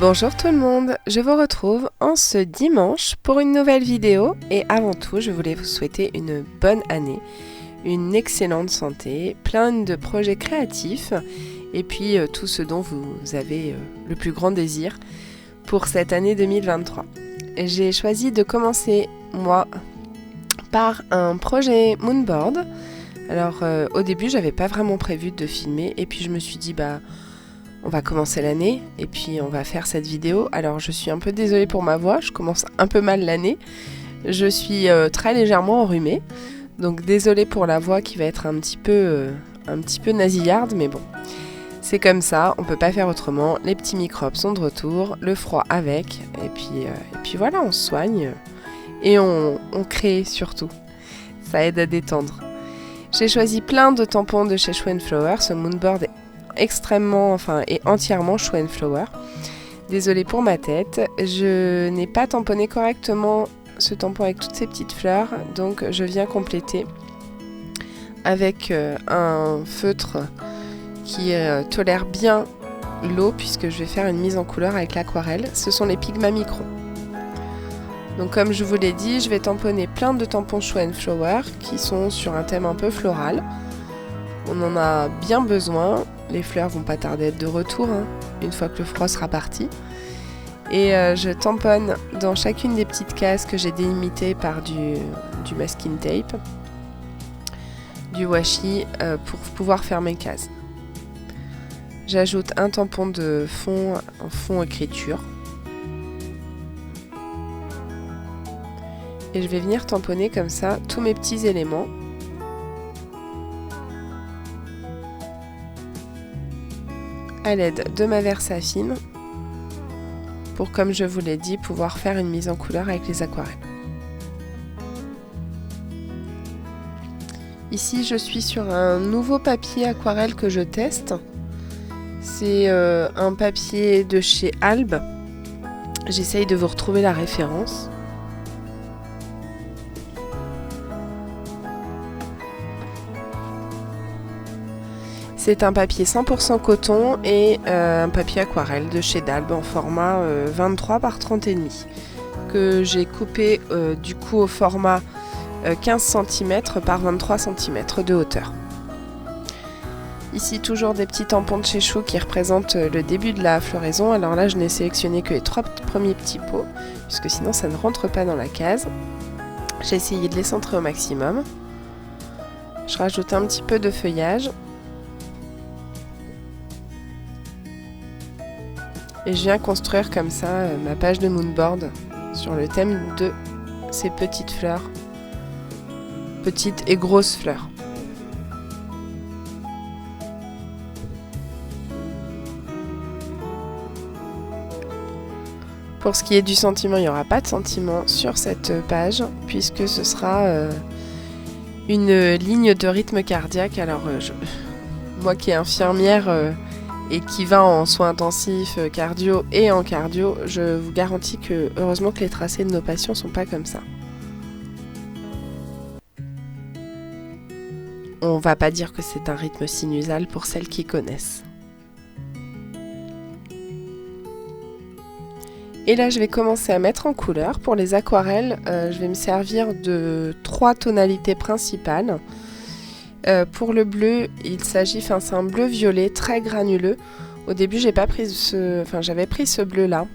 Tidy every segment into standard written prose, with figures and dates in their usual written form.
Bonjour tout le monde, je vous retrouve en ce dimanche pour une nouvelle vidéo et avant tout je voulais vous souhaiter une bonne année, une excellente santé, plein de projets créatifs et puis tout ce dont vous avez le plus grand désir pour cette année 2023. J'ai choisi de commencer moi par un projet Moonboard. Alors au début j'avais pas vraiment prévu de filmer et puis je me suis dit on va commencer l'année et puis on va faire cette vidéo. Alors je suis un peu désolée pour ma voix, je commence un peu mal l'année. Je suis très légèrement enrhumée, donc désolée pour la voix qui va être un petit peu nasillarde, mais bon. C'est comme ça, on peut pas faire autrement, les petits microbes sont de retour, le froid avec, et puis voilà, on se soigne et on crée surtout. Ça aide à détendre. J'ai choisi plein de tampons de chez Show & Flower, ce Moonboard est extrêmement, et entièrement Show & Flower. Désolée pour ma tête, je n'ai pas tamponné correctement ce tampon avec toutes ces petites fleurs, donc je viens compléter avec un feutre qui tolère bien l'eau puisque je vais faire une mise en couleur avec l'aquarelle. Ce sont les Pigma Micro. Donc comme je vous l'ai dit, je vais tamponner plein de tampons Show & Flower qui sont sur un thème un peu floral. On en a bien besoin, les fleurs vont pas tarder à être de retour une fois que le froid sera parti. Et je tamponne dans chacune des petites cases que j'ai délimitées par du masking tape, du washi pour pouvoir faire mes cases. J'ajoute un tampon de fond en fond écriture. Et je vais venir tamponner comme ça tous mes petits éléments. À l'aide de ma Versafine pour, comme je vous l'ai dit, pouvoir faire une mise en couleur avec les aquarelles. Ici, je suis sur un nouveau papier aquarelle que je teste. C'est un papier de chez Albe. J'essaye de vous retrouver la référence. C'est un papier 100% coton et un papier aquarelle de chez Dalbe en format 23 par 30,5 que j'ai coupé du coup au format 15 cm par 23 cm de hauteur. Ici toujours des petits tampons de chez Chou qui représentent le début de la floraison. Alors là je n'ai sélectionné que les 3 premiers petits pots puisque sinon ça ne rentre pas dans la case. J'ai essayé de les centrer au maximum. Je rajoute un petit peu de feuillage. Et je viens construire comme ça ma page de Moonboard sur le thème de ces petites fleurs, petites et grosses fleurs. Pour ce qui est du sentiment, il n'y aura pas de sentiment sur cette page puisque ce sera une ligne de rythme cardiaque. Alors moi qui est infirmière et qui va en soins intensifs, cardio et en cardio, je vous garantis que heureusement que les tracés de nos patients sont pas comme ça. On va pas dire que c'est un rythme sinusal pour celles qui connaissent. Et là je vais commencer à mettre en couleur. Pour les aquarelles, je vais me servir de 3 tonalités principales. Pour le bleu, il s'agit, c'est un bleu violet très granuleux. Au début, j'avais pris ce bleu là,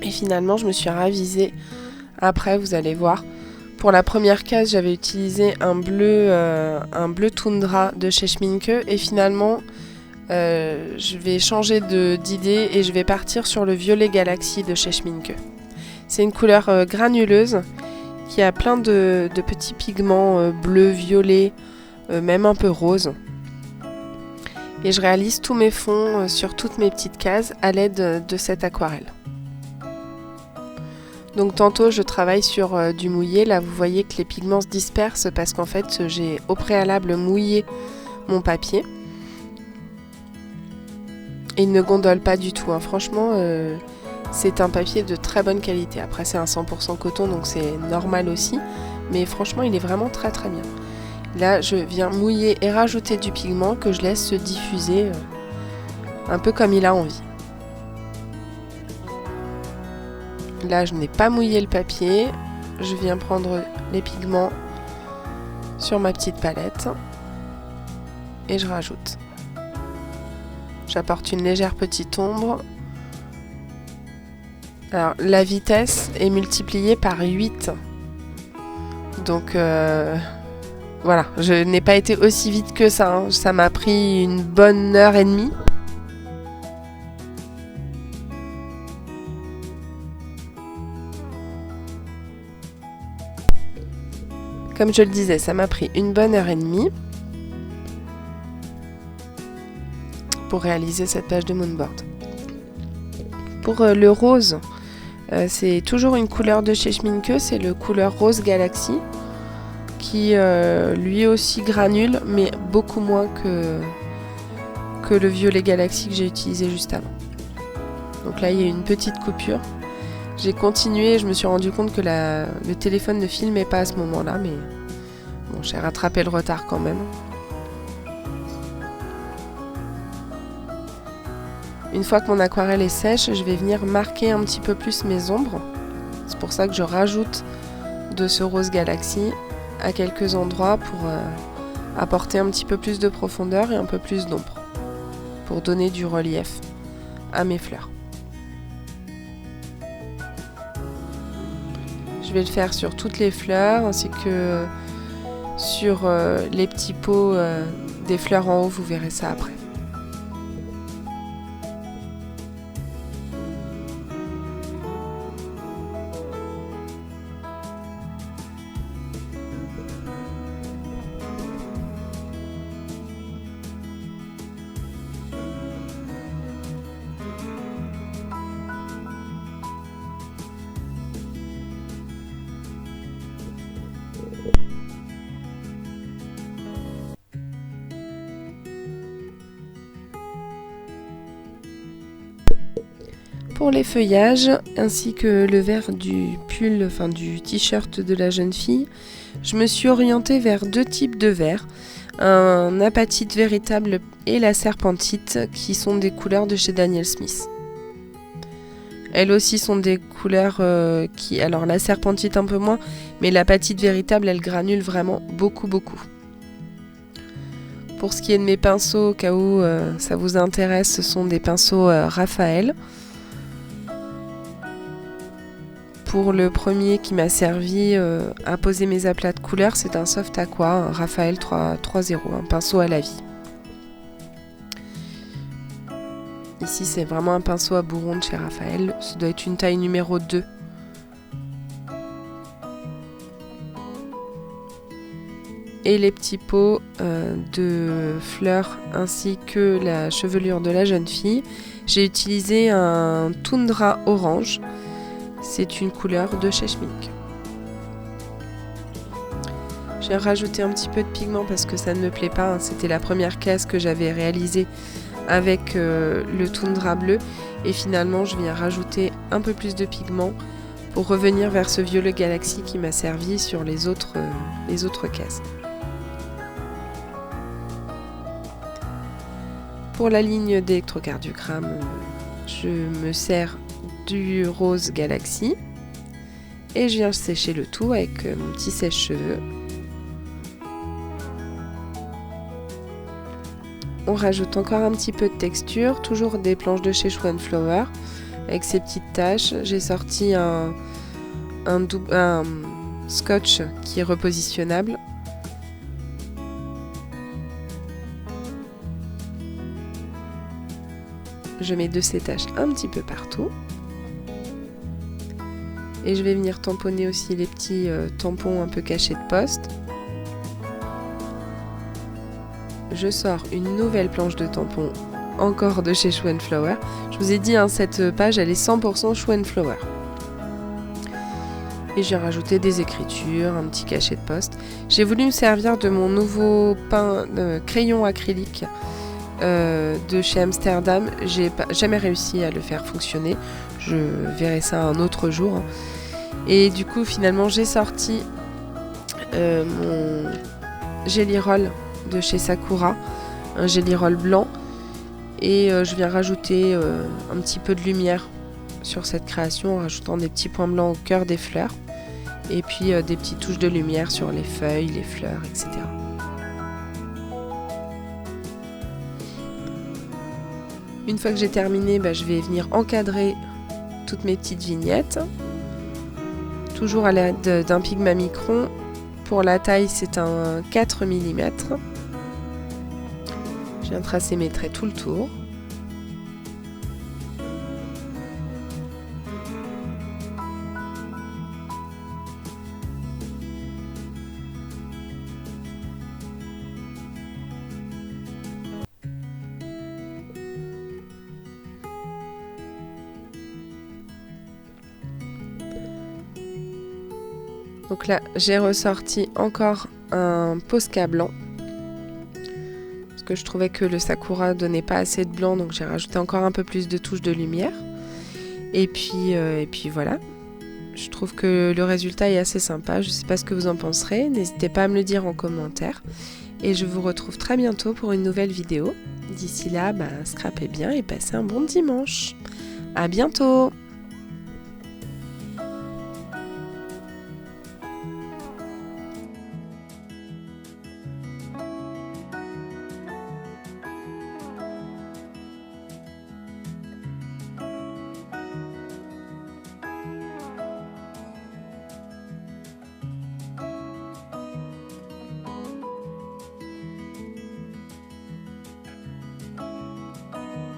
et finalement, je me suis ravisée. Après, vous allez voir. Pour la première case, j'avais utilisé un bleu toundra de chez Schminke, et finalement, je vais changer d'idée et je vais partir sur le violet galaxy de chez Schminke. C'est une couleur granuleuse qui a plein de petits pigments bleus, violets. Même un peu rose. Et je réalise tous mes fonds sur toutes mes petites cases à l'aide de cette aquarelle. Donc tantôt je travaille sur du mouillé, là vous voyez que les pigments se dispersent parce qu'en fait j'ai au préalable mouillé mon papier. Et il ne gondole pas du tout, franchement c'est un papier de très bonne qualité. Après c'est un 100% coton donc c'est normal aussi, mais franchement il est vraiment très très bien. Là, je viens mouiller et rajouter du pigment que je laisse se diffuser un peu comme il a envie. Là, je n'ai pas mouillé le papier. Je viens prendre les pigments sur ma petite palette et je rajoute. J'apporte une légère petite ombre. Alors, la vitesse est multipliée par 8. Donc, voilà, je n'ai pas été aussi vite que ça. Hein. Ça m'a pris une bonne heure et demie. Comme je le disais, ça m'a pris une bonne heure et demie pour réaliser cette page de moodboard. Pour le rose, c'est toujours une couleur de chez Schmincke, c'est le couleur Rose Galaxy qui lui aussi granule, mais beaucoup moins que le violet Galaxy que j'ai utilisé juste avant. Donc là, il y a une petite coupure. J'ai continué et je me suis rendu compte que le téléphone ne filmait pas à ce moment-là, mais bon, j'ai rattrapé le retard quand même. Une fois que mon aquarelle est sèche, je vais venir marquer un petit peu plus mes ombres. C'est pour ça que je rajoute de ce Rose Galaxy à quelques endroits pour apporter un petit peu plus de profondeur et un peu plus d'ombre, pour donner du relief à mes fleurs. Je vais le faire sur toutes les fleurs ainsi que sur les petits pots des fleurs en haut, vous verrez ça après. Pour les feuillages, ainsi que le vert du pull, enfin du t-shirt de la jeune fille, je me suis orientée vers deux types de verre, un apatite véritable et la serpentite, qui sont des couleurs de chez Daniel Smith. Elles aussi sont des couleurs qui... Alors la serpentite un peu moins, mais l'apatite véritable, elle granule vraiment beaucoup. Pour ce qui est de mes pinceaux, au cas où ça vous intéresse, ce sont des pinceaux Raphaël. Pour le premier qui m'a servi à poser mes aplats de couleurs, c'est un Soft Aqua, un Raphaël 3.0, un pinceau à la vie. Ici, c'est vraiment un pinceau à bourron de chez Raphaël. Ça doit être une taille numéro 2. Et les petits pots de fleurs ainsi que la chevelure de la jeune fille. J'ai utilisé un Tundra orange. C'est une couleur de chez Schmincke. J'ai rajouté un petit peu de pigment parce que ça ne me plaît pas. Hein. C'était la première case que j'avais réalisée avec le Tundra bleu. Et finalement, je viens rajouter un peu plus de pigment pour revenir vers ce violet Galaxy qui m'a servi sur les autres cases. Pour la ligne d'électrocardiogramme, je me sers du Rose Galaxy et je viens sécher le tout avec mon petit sèche-cheveux. On rajoute encore un petit peu de texture, toujours des planches de chez Schwan Flower avec ces petites taches. J'ai sorti un scotch qui est repositionnable. Je mets de ces taches un petit peu partout. Et je vais venir tamponner aussi les petits tampons un peu cachés de poste. Je sors une nouvelle planche de tampons, encore de chez Schwan Flower. Je vous ai dit, hein, cette page, elle est 100% Schwan Flower. Et j'ai rajouté des écritures, un petit cachet de poste. J'ai voulu me servir de mon nouveau crayon acrylique de chez Amsterdam. J'ai jamais réussi à le faire fonctionner. Je verrai ça un autre jour. Hein. Et du coup, finalement, j'ai sorti mon Jelly Roll de chez Sakura, un Jelly Roll blanc. Et je viens rajouter un petit peu de lumière sur cette création en rajoutant des petits points blancs au cœur des fleurs et puis des petites touches de lumière sur les feuilles, les fleurs, etc. Une fois que j'ai terminé, je vais venir encadrer toutes mes petites vignettes, toujours à l'aide d'un Pigma Micron. Pour la taille, c'est un 4 mm. Je viens tracer mes traits tout le tour. Donc là, j'ai ressorti encore un Posca blanc. Parce que je trouvais que le Sakura donnait pas assez de blanc, donc j'ai rajouté encore un peu plus de touches de lumière. Et puis voilà. Je trouve que le résultat est assez sympa. Je ne sais pas ce que vous en penserez. N'hésitez pas à me le dire en commentaire. Et je vous retrouve très bientôt pour une nouvelle vidéo. D'ici là, scrapez bien et passez un bon dimanche. À bientôt!